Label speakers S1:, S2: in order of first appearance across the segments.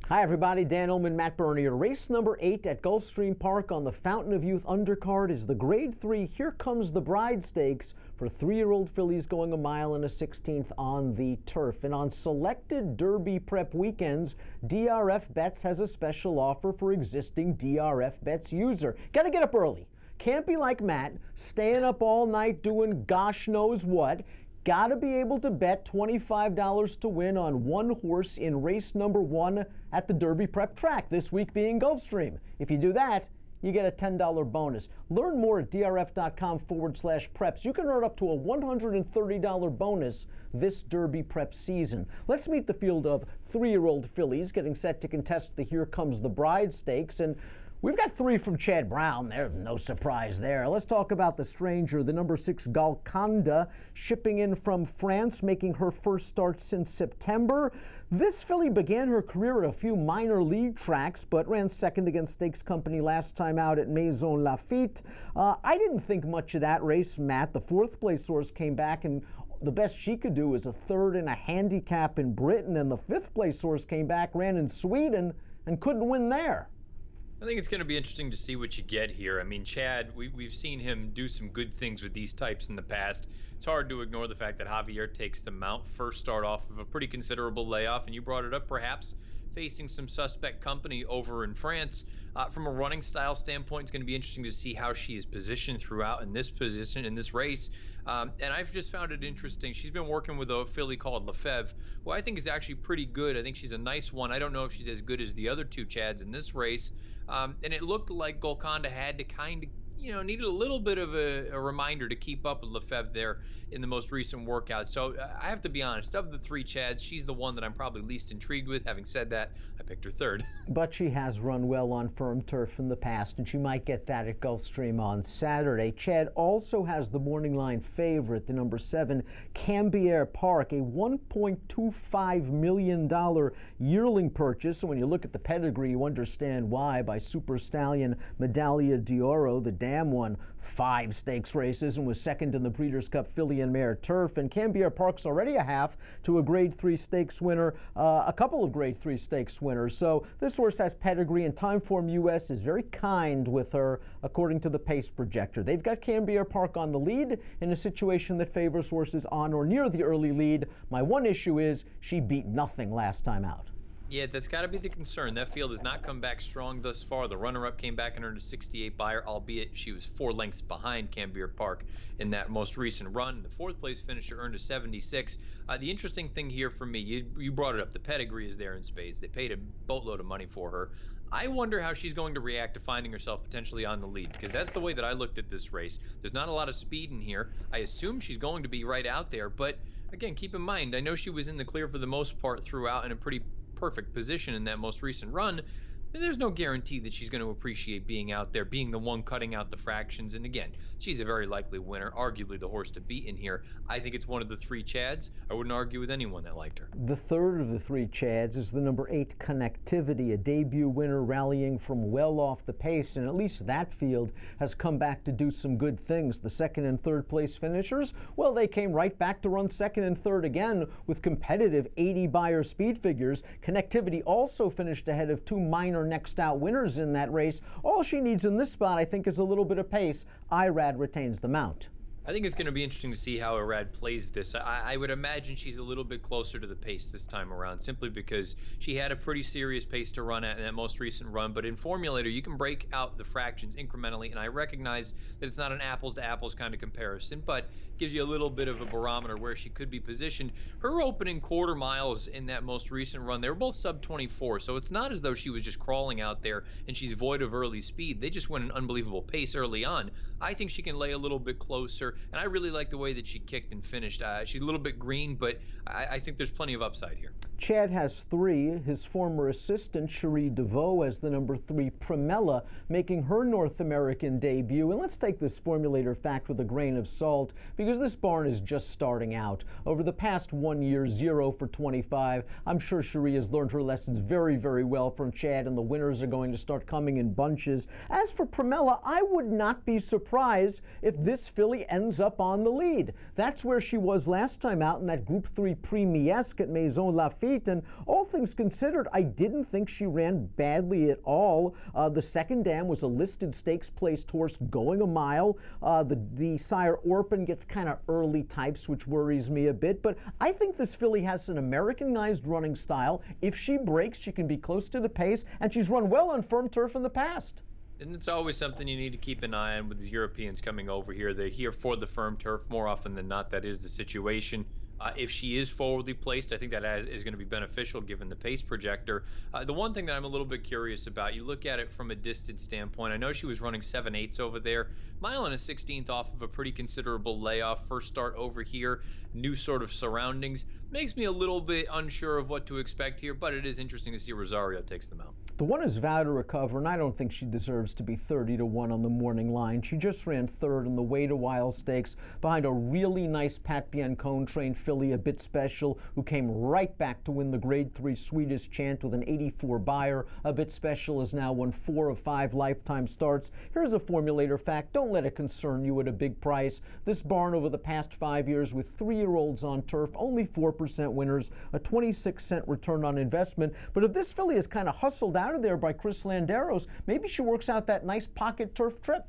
S1: Hi everybody, Dan Illman, Matt Bernier. Race number 8 at Gulfstream Park on the Fountain of Youth undercard is the Grade 3 Herecomesthebride Stakes for 3-year-old fillies going 1 mile and a 16th on the turf. And on selected Derby prep weekends, DRF Bets has a special offer for existing DRF Bets user. Gotta get up early. Can't be like Matt, staying up all night doing gosh knows what. Got to be able to bet $25 to win on one horse in race number 1 at the Derby Prep track, this week being Gulfstream. If you do that, you get a $10 bonus. Learn more at drf.com/preps. You can earn up to a $130 bonus this Derby Prep season. Let's meet the field of 3-year-old fillies getting set to contest the Herecomesthebride Stakes. And we've got 3 from Chad Brown. There's no surprise there. Let's talk about the stranger, the number 6 Golconda, shipping in from France, making her first start since September. This filly began her career at a few minor league tracks, but ran second against Stakes Company last time out at Maison Lafitte. I didn't think much of that race, Matt. The 4th place horse came back, and the best she could do was a 3rd in a handicap in Britain, and the 5th place horse came back, ran in Sweden, and couldn't win there.
S2: I think it's going to be interesting to see what you get here. I mean, Chad, we've seen him do some good things with these types in the past. It's hard to ignore the fact that Javier takes the mount, first start off of a pretty considerable layoff, and you brought it up, perhaps facing some suspect company over in France. From a running style standpoint, it's going to be interesting to see how she is positioned throughout in this position, in this race. And I've just found it interesting. She's been working with a filly called Lefebvre, who I think is actually pretty good. I think she's a nice one. I don't know if she's as good as the other 2 Chads in this race. And it looked like Golconda had to kind of, needed a little bit of a reminder to keep up with Lefebvre there in the most recent workout. So I have to be honest, of the 3 Chads, she's the one that I'm probably least intrigued with. Having said that, I picked her 3rd.
S1: But she has run well on firm turf in the past, and she might get that at Gulfstream on Saturday. Chad also has the morning line favorite, the number 7, Cambier Park, a $1.25 million yearling purchase. So when you look at the pedigree, you understand why. By Super Stallion Medaglia d'Oro, the dam won 5 stakes races and was second in the Breeders' Cup Filly and Mare Turf. And Cambier Park's already a half to a Grade 3 stakes winner, a couple of Grade 3 stakes winners. So this horse has pedigree, and Timeform US is very kind with her, according to the pace projector. They've got Cambier Park on the lead in a situation that favors horses on or near the early lead. My one issue is she beat nothing last time out.
S2: Yeah, that's got to be the concern. That field has not come back strong thus far. The runner-up came back and earned a 68 buyer, albeit she was 4 lengths behind Cambier Park in that most recent run. The 4th place finisher earned a 76. The interesting thing here for me, you brought it up, the pedigree is there in spades. They paid a boatload of money for her. I wonder how she's going to react to finding herself potentially on the lead, because that's the way that I looked at this race. There's not a lot of speed in here. I assume she's going to be right out there, but again, keep in mind, I know she was in the clear for the most part throughout in a pretty perfect position in that most recent run. There's no guarantee that she's going to appreciate being out there, being the one cutting out the fractions. And again, she's a very likely winner, arguably the horse to beat in here. I think it's one of the 3 Chads. I wouldn't argue with anyone that liked her.
S1: The 3rd of the 3 Chads is the number 8 Connectivity, a debut winner rallying from well off the pace, and at least that field has come back to do some good things. The 2nd and 3rd place finishers, well, they came right back to run 2nd and 3rd again with competitive 80 buyer speed figures. Connectivity also finished ahead of 2 minor next out winners in that race. All she needs in this spot, I think, is a little bit of pace. Irad retains the mount.
S2: I think it's going to be interesting to see how Irad plays this. I would imagine she's a little bit closer to the pace this time around, simply because she had a pretty serious pace to run at in that most recent run. But in Formulator, you can break out the fractions incrementally, and I recognize that it's not an apples-to-apples kind of comparison, but gives you a little bit of a barometer where she could be positioned. Her opening quarter miles in that most recent run, they were both sub-24, so it's not as though she was just crawling out there and she's void of early speed. They just went an unbelievable pace early on. I think she can lay a little bit closer, and I really like the way that she kicked and finished. She's a little bit green, but I think there's plenty of upside here.
S1: Chad has 3. His former assistant, Cherie DeVoe, as the number 3 Primella, making her North American debut. And let's take this Formulator fact with a grain of salt, because this barn is just starting out. Over the past 1 year, 0 for 25. I'm sure Cherie has learned her lessons very, very well from Chad, and the winners are going to start coming in bunches. As for Primella, I would not be surprised if this filly ends up on the lead. That's where she was last time out in that Group 3 Prix Miesque at Maison Lafitte. feet, and all things considered, I didn't think she ran badly at all. The second dam was a listed stakes placed horse going a mile. The sire Orphan gets kind of early types, which worries me a bit, but I think this filly has an Americanized running style. If she breaks, she can be close to the pace, and she's run well on firm turf in the past.
S2: And it's always something you need to keep an eye on with the Europeans coming over here. They're here for the firm turf more often than not. That is the situation. If she is forwardly placed, I think that is going to be beneficial given the pace projector. The one thing that I'm a little bit curious about, you look at it from a distance standpoint. I know she was running 7/8 over there. Mile and a 16th off of a pretty considerable layoff. First start over here, new sort of surroundings. Makes me a little bit unsure of what to expect here, but it is interesting to see Rosario takes them out.
S1: The one is vowed to recover, and I don't think she deserves to be 30-1 on the morning line. She just ran third in the Wait a While Stakes behind a really nice Pat Biancone trained filly, A Bit Special, who came right back to win the Grade 3 Swedish Chant with an 84 buyer. A Bit Special has now won 4 of 5 lifetime starts. Here's a formulator fact. Don't let it concern you at a big price. This barn over the past 5 years with 3-year-olds on turf, only 4% winners, a 26-cent return on investment. But if this filly is kind of hustled out of there by Chris Landeros, maybe she works out that nice pocket turf trip.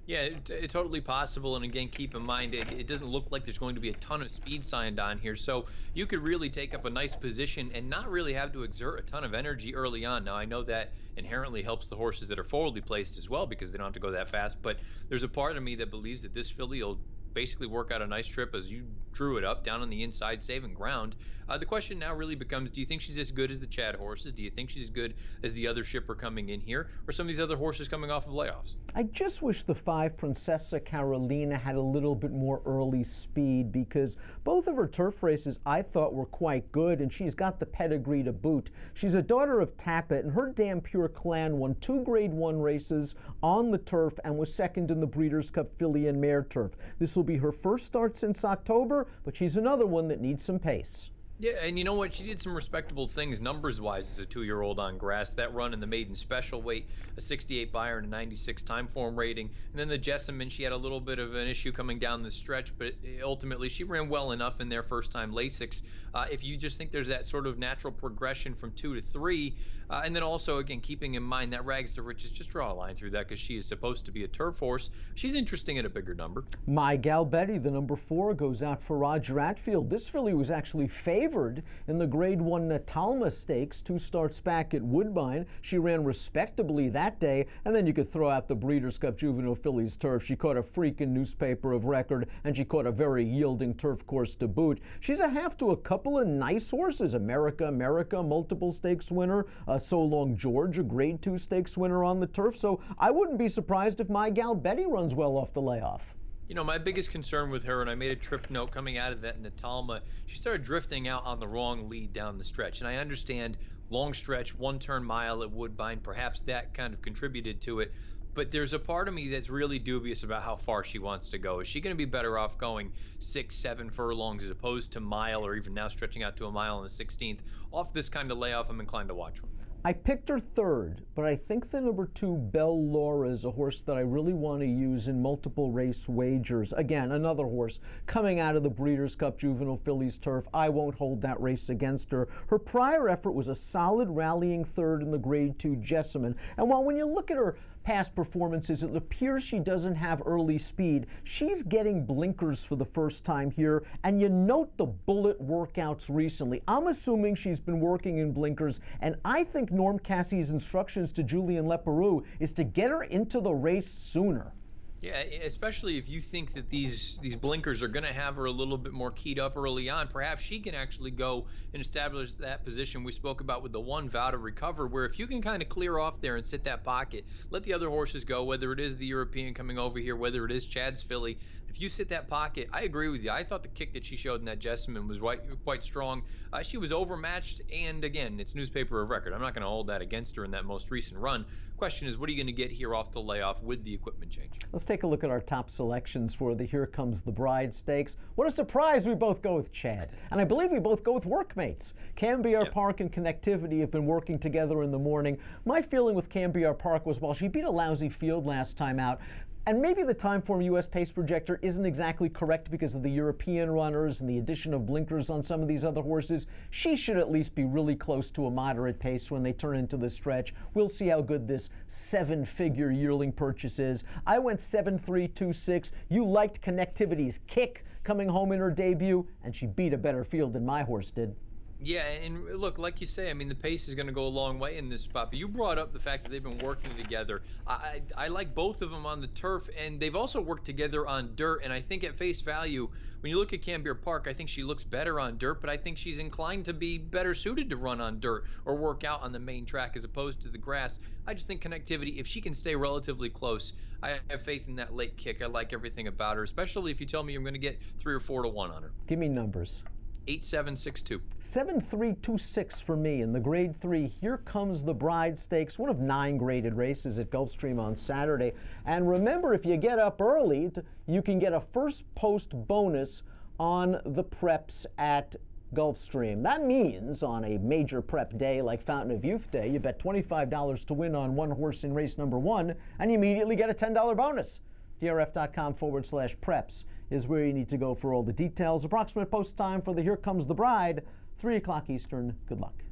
S2: Yeah, it's totally possible. And again, keep in mind, it doesn't look like there's going to be a ton of speed signed on here. So you could really take up a nice position and not really have to exert a ton of energy early on. Now, I know that inherently helps the horses that are forwardly placed as well because they don't have to go that fast. But there's a part of me that believes that this filly will basically work out a nice trip as you drew it up down on the inside, saving ground. The question now really becomes, do you think she's as good as the Chad horses? Do you think she's as good as the other shipper coming in here, or some of these other horses coming off of layoffs?
S1: I just wish the 5 Princessa Carolina had a little bit more early speed, because both of her turf races I thought were quite good, and she's got the pedigree to boot. She's a daughter of Tappet, and her Damn Pure clan won 2 Grade 1 races on the turf and was second in the Breeders' Cup filly and mare turf. This will be her first start since October, but she's another one that needs some pace.
S2: Yeah, and you know what? She did some respectable things numbers-wise as a 2-year-old on grass. That run in the maiden special weight, a 68 buyer and a 96 time form rating. And then the Jessamine, she had a little bit of an issue coming down the stretch, but ultimately she ran well enough in their first time Lasix. If you just think there's that sort of natural progression from 2 to 3, and then also, again, keeping in mind that Rags to Riches, just draw a line through that because she is supposed to be a turf horse. She's interesting at a bigger number.
S1: My Gal Betty, the number 4, goes out for Roger Atfield. This filly was actually favored in the Grade 1 Natalma Stakes 2 starts back at Woodbine. She ran respectably that day, and then you could throw out the Breeders' Cup Juvenile Fillies turf. She caught a freaking newspaper of record, and she caught a very yielding turf course to boot. She's a half to a couple of nice horses. America, multiple stakes winner. So Long George, a Grade 2 stakes winner on the turf. So I wouldn't be surprised if My Gal Betty runs well off the layoff.
S2: You know, my biggest concern with her, and I made a trip note coming out of that Natalma, she started drifting out on the wrong lead down the stretch. And I understand long stretch, 1-turn mile at Woodbine, perhaps that kind of contributed to it. But there's a part of me that's really dubious about how far she wants to go. Is she going to be better off going 6, 7 furlongs as opposed to mile, or even now stretching out to a mile on the 16th? Off this kind of layoff, I'm inclined to watch one.
S1: I picked her third, but I think the number 2, Belle Laura, is a horse that I really want to use in multiple race wagers. Again, another horse coming out of the Breeders' Cup Juvenile Fillies turf. I won't hold that race against her. Her prior effort was a solid rallying third in the Grade 2 Jessamine. And while when you look at her past performances, it appears she doesn't have early speed, she's getting blinkers for the first time here, and you note the bullet workouts recently. I'm assuming she's been working in blinkers, and I think Norm Cassie's instructions to Julien Leparoux is to get her into the race sooner.
S2: Yeah, especially if you think that these blinkers are going to have her a little bit more keyed up early on. Perhaps she can actually go and establish that position we spoke about with the 1, Vow to Recover, where if you can kind of clear off there and sit that pocket, let the other horses go, whether it is the European coming over here, whether it is Chad's filly. If you sit that pocket, I agree with you. I thought the kick that she showed in that Jessamine was quite strong. She was overmatched, and again, it's newspaper of record. I'm not going to hold that against her in that most recent run. Question is, what are you going to get here off the layoff with the equipment change?
S1: Let's take a look at our top selections for the Here Comes the Bride Stakes. What a surprise, we both go with Chad. And I believe we both go with workmates. Cambiar Park and Connectivity have been working together in the morning. My feeling with Cambiar Park was, while she beat a lousy field last time out, And maybe the Timeform US pace projector isn't exactly correct because of the European runners and the addition of blinkers on some of these other horses. She should at least be really close to a moderate pace when they turn into the stretch. We'll see how good this 7-figure yearling purchase is. I went 7-3-2-6. You liked Connectivity's Kick coming home in her debut, and she beat a better field than my horse did.
S2: Yeah, and look, like you say, I mean, the pace is going to go a long way in this spot. But you brought up the fact that they've been working together. I like both of them on the turf, and they've also worked together on dirt. And I think at face value, when you look at Cambier Park, I think she looks better on dirt, but I think she's inclined to be better suited to run on dirt or work out on the main track as opposed to the grass. I just think Connectivity, if she can stay relatively close, I have faith in that late kick. I like everything about her, especially if you tell me you're going to get 3 or 4 to 1 on her.
S1: Give me numbers.
S2: 8-7-6-2.
S1: 7-3-2-6 for me in the Grade 3 Herecomesthebride Stakes, one of 9 graded races at Gulfstream on Saturday. And remember, if you get up early, you can get a first post bonus on the preps at Gulfstream. That means on a major prep day like Fountain of Youth Day, you bet $25 to win on one horse in race number 1, and you immediately get a $10 bonus. DRF.com/preps is where you need to go for all the details. Approximate post time for the Here Comes the Bride, 3 o'clock Eastern. Good luck.